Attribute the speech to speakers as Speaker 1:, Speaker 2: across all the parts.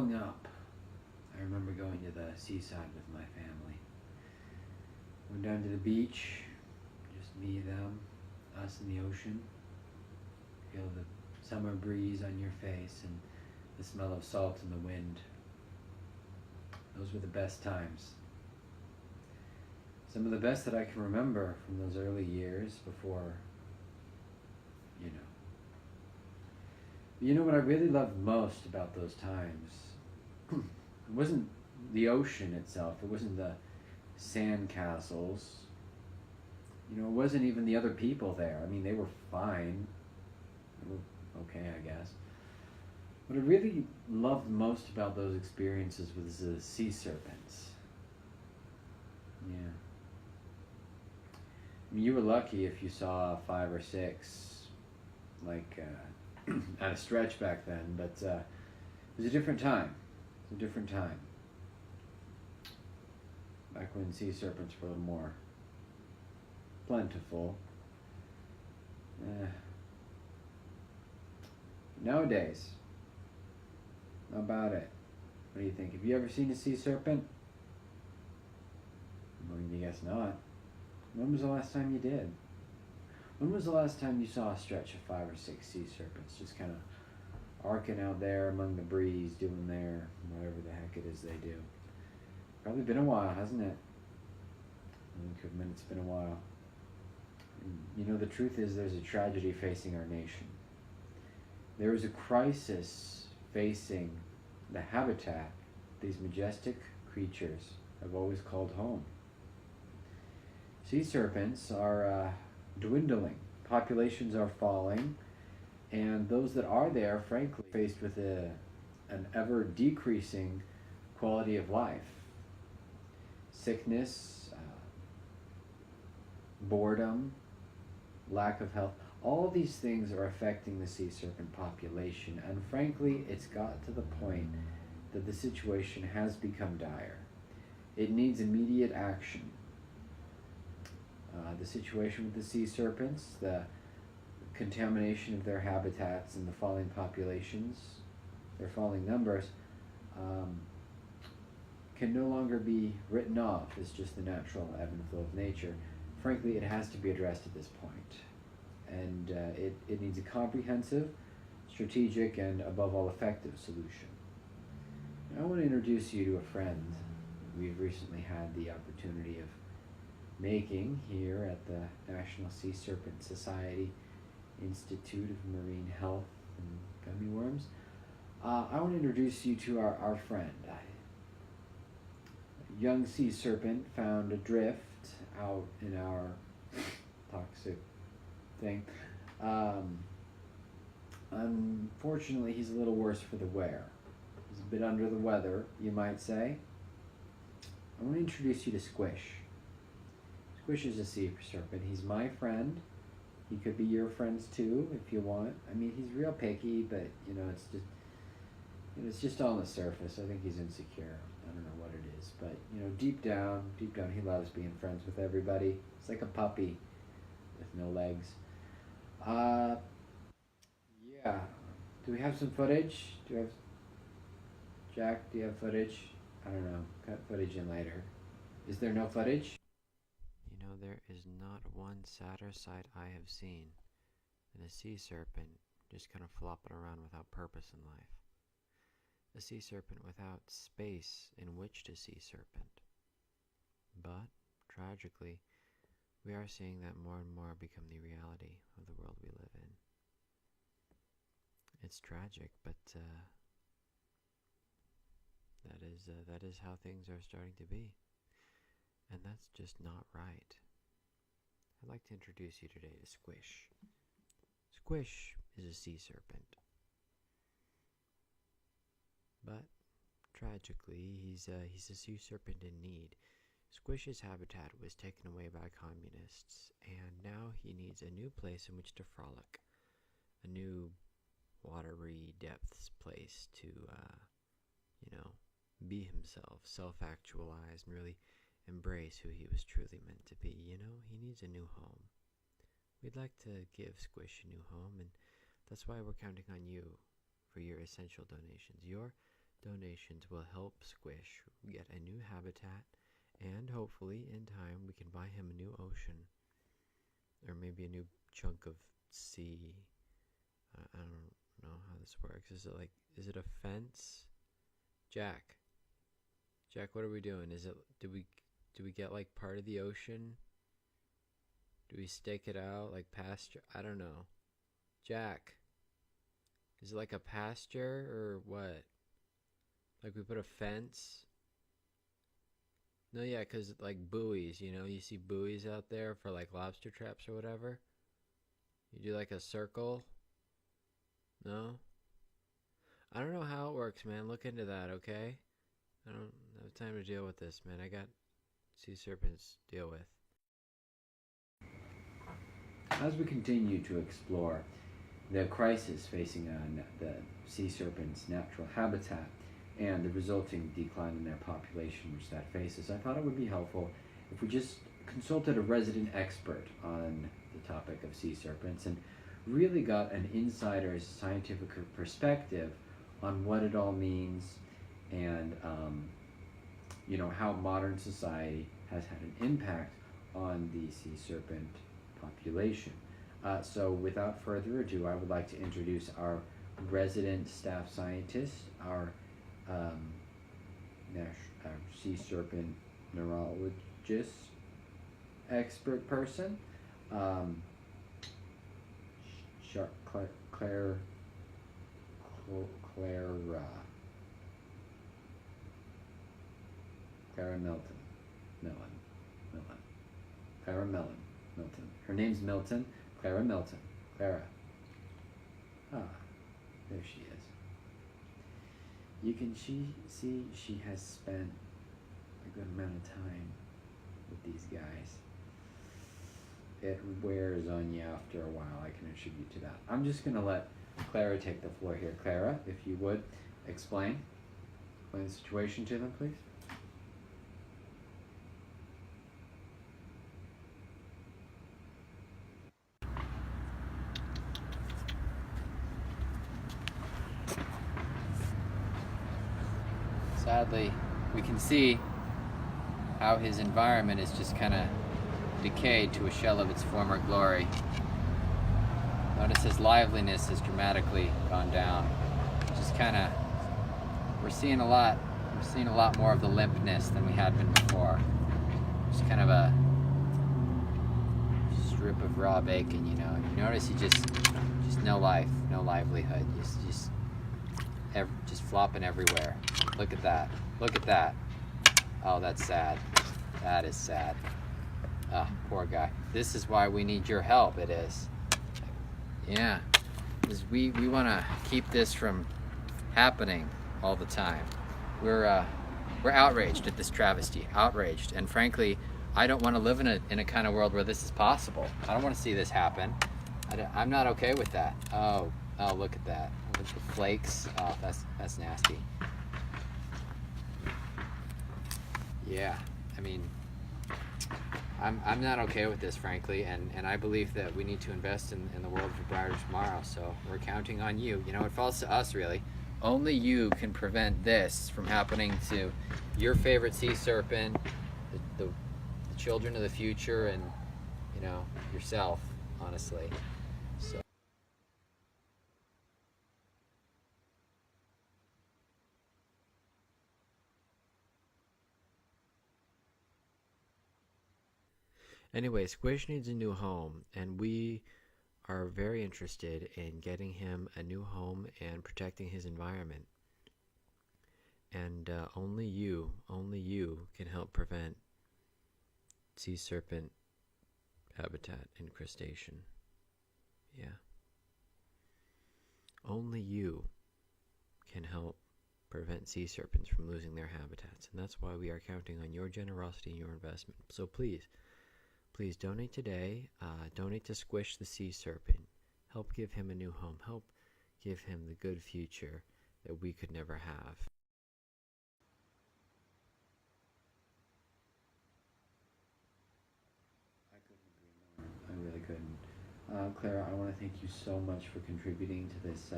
Speaker 1: Growing up, I remember going to the seaside with my family. Went down to the beach, just me, them, us, and the ocean. Feel the summer breeze on your face and the smell of salt in the wind. Those were the best times. Some of the best that I can remember from those early years before, you know. You know what I really loved most about those times? It wasn't the ocean itself. It wasn't the sand castles. It wasn't even the other people there. I mean, they were fine. They were okay, I guess. What I really loved most about those experiences was the sea serpents. Yeah. I mean, you were lucky if you saw 5 or 6, at a stretch back then, but it was a different time. It was a different time. Back when sea serpents were a little more plentiful. Nowadays, how about it? What do you think? Have you ever seen a sea serpent? I'm going to guess not. When was the last time you did? When was the last time you saw a stretch of 5 or 6 sea serpents just kind of arcing out there among the breeze, doing their whatever the heck it is they do? Probably been a while, hasn't it? I think for a minute it's been a while. And, the truth is there's a tragedy facing our nation. There is a crisis facing the habitat these majestic creatures have always called home. Sea serpents are dwindling. Populations are falling. And those that are there, frankly, faced with an ever decreasing quality of life. Sickness, boredom, lack of health. All these things are affecting the sea serpent population. And frankly, it's got to the point that the situation has become dire. It needs immediate action. The situation with the sea serpents, the contamination of their habitats and the falling populations, their falling numbers, can no longer be written off as just the natural ebb and flow of nature. Frankly, it has to be addressed at this point. And it needs a comprehensive, strategic, and above all effective solution. I want to introduce you to a friend we've recently had the opportunity of making here at the National Sea Serpent Society Institute of Marine Health and Gummy Worms. I want to introduce you to our friend. A young sea serpent found adrift out in our toxic thing. Unfortunately, he's a little worse for the wear. He's a bit under the weather, you might say. I want to introduce you to Squish. Squish is a sea serpent. He's my friend. He could be your friends too, if you want. I mean, he's real picky, but it's just on the surface. I think he's insecure. I don't know what it is, but deep down, he loves being friends with everybody. It's like a puppy with no legs. Yeah. Do we have some footage? Jack, do you have footage? I don't know. Cut footage in later. Is there no footage?
Speaker 2: There is not one sadder sight I have seen than a sea serpent just kind of flopping around without purpose in life. A sea serpent without space in which to sea serpent. But, tragically, we are seeing that more and more become the reality of the world we live in. It's tragic, but that is how things are starting to be. And that's just not right. I'd like to introduce you today to Squish. Squish is a sea serpent. But, tragically, he's a sea serpent in need. Squish's habitat was taken away by communists, and now he needs a new place in which to frolic. A new watery depths place to, be himself, self-actualize, and really embrace who he was truly meant to be. He needs a new home. We'd like to give Squish a new home, and that's why we're counting on you for your essential donations. Your donations will help Squish get a new habitat, and hopefully, in time, we can buy him a new ocean. Or maybe a new chunk of sea. I don't know how this works. Is it a fence? Jack. Jack, what are we doing? Do we get like part of the ocean? Do we stake it out like pasture? I don't know. Jack. Is it like a pasture or what? Like we put a fence? No, yeah, 'cause like buoys, you see buoys out there for like lobster traps or whatever. You do like a circle? No? I don't know how it works, man. Look into that, okay? I don't have time to deal with this, man. I got sea serpents to deal with.
Speaker 1: As we continue to explore the crisis facing the sea serpent's natural habitat and the resulting decline in their population which that faces, I thought it would be helpful if we just consulted a resident expert on the topic of sea serpents and really got an insider's scientific perspective on what it all means and how modern society has had an impact on the sea serpent population. So without further ado, I would like to introduce our resident staff scientist, our sea serpent neurologist expert person, Claire Clara Milton. Her name's Milton. Clara Milton. Clara. Ah, there she is. You can see she has spent a good amount of time with these guys. It wears on you after a while, I can attribute to that. I'm just going to let Clara take the floor here. Clara, if you would, explain the situation to them, please. Sadly, we can see how his environment is just kind of decayed to a shell of its former glory. Notice his liveliness has dramatically gone down. Just kind of, we're seeing a lot more of the limpness than we had been before. Just kind of a strip of raw bacon, You notice he just no life, no livelihood. Just flopping everywhere. Look at that. Look at that. Oh, that's sad. That is sad. Ah, poor guy. This is why we need your help, it is. Yeah. Because we want to keep this from happening all the time. We're outraged at this travesty. Outraged. And frankly, I don't want to live in a kind of world where this is possible. I don't want to see this happen. I'm not okay with that. Oh, look at that. Look at the flakes. Oh, that's nasty. Yeah, I mean, I'm not okay with this, frankly, and I believe that we need to invest in the world of a brighter tomorrow, so we're counting on you. It falls to us, really. Only you can prevent this from happening to your favorite sea serpent, the children of the future, and, yourself, honestly. So.
Speaker 2: Anyway, Squish needs a new home, and we are very interested in getting him a new home and protecting his environment. And only you can help prevent sea serpent habitat incrustation. Yeah. Only you can help prevent sea serpents from losing their habitats, and that's why we are counting on your generosity and your investment. So please donate today. Donate to Squish the Sea Serpent. Help give him a new home. Help give him the good future that we could never have.
Speaker 1: I couldn't agree more. I really couldn't. Clara, I want to thank you so much for contributing to this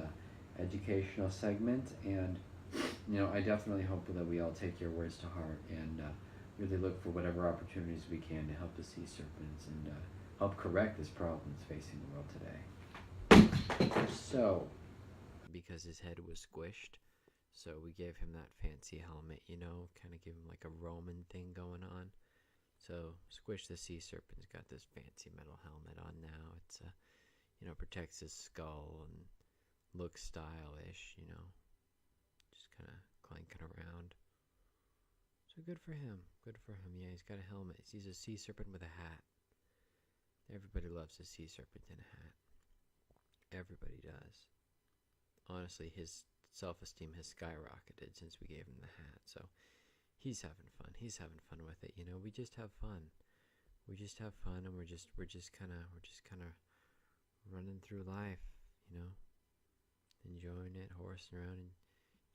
Speaker 1: educational segment, and I definitely hope that we all take your words to heart and really look for whatever opportunities we can to help the sea serpents and help correct this problem that's facing the world today. So,
Speaker 2: because his head was squished. So we gave him that fancy helmet, kind of give him like a Roman thing going on. So Squish the Sea Serpent's got this fancy metal helmet on now. It's protects his skull and looks stylish, just kind of clanking around. So good for him. Good for him. Yeah, he's got a helmet. He's a sea serpent with a hat. Everybody loves a sea serpent in a hat. Everybody does. Honestly, his self-esteem has skyrocketed since we gave him the hat. So he's having fun. He's having fun with it. We just have fun. We just have fun, and we're just kind of running through life, enjoying it, horsing around, and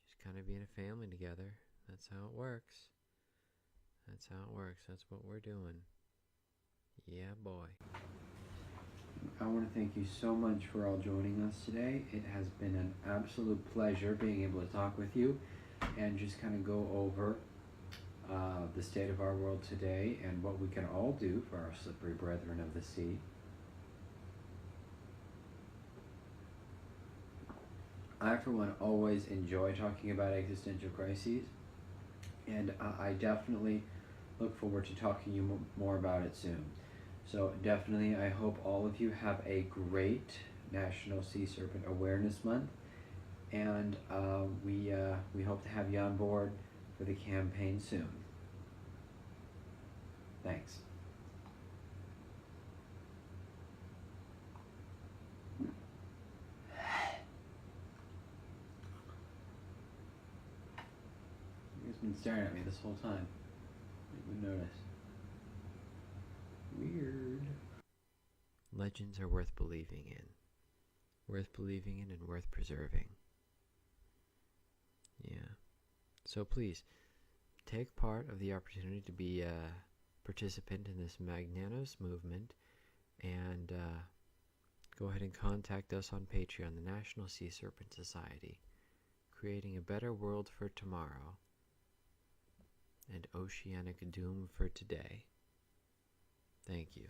Speaker 2: just kind of being a family together. That's how it works. That's how it works. That's what we're doing. Yeah, boy.
Speaker 1: I want to thank you so much for all joining us today. It has been an absolute pleasure being able to talk with you and just kind of go over the state of our world today and what we can all do for our slippery brethren of the sea. I, for one, always enjoy talking about existential crises, and I definitely look forward to talking to you more about it soon. So definitely, I hope all of you have a great National Sea Serpent Awareness Month, and we hope to have you on board for the campaign soon. Thanks. He's been staring at me this whole time. You would notice. Weird.
Speaker 2: Legends are worth believing in. Worth believing in and worth preserving. Yeah. So please, take part of the opportunity to be a participant in this magnanimous movement, and go ahead and contact us on Patreon, the National Sea Serpent Society, creating a better world for tomorrow and oceanic doom for today. Thank you.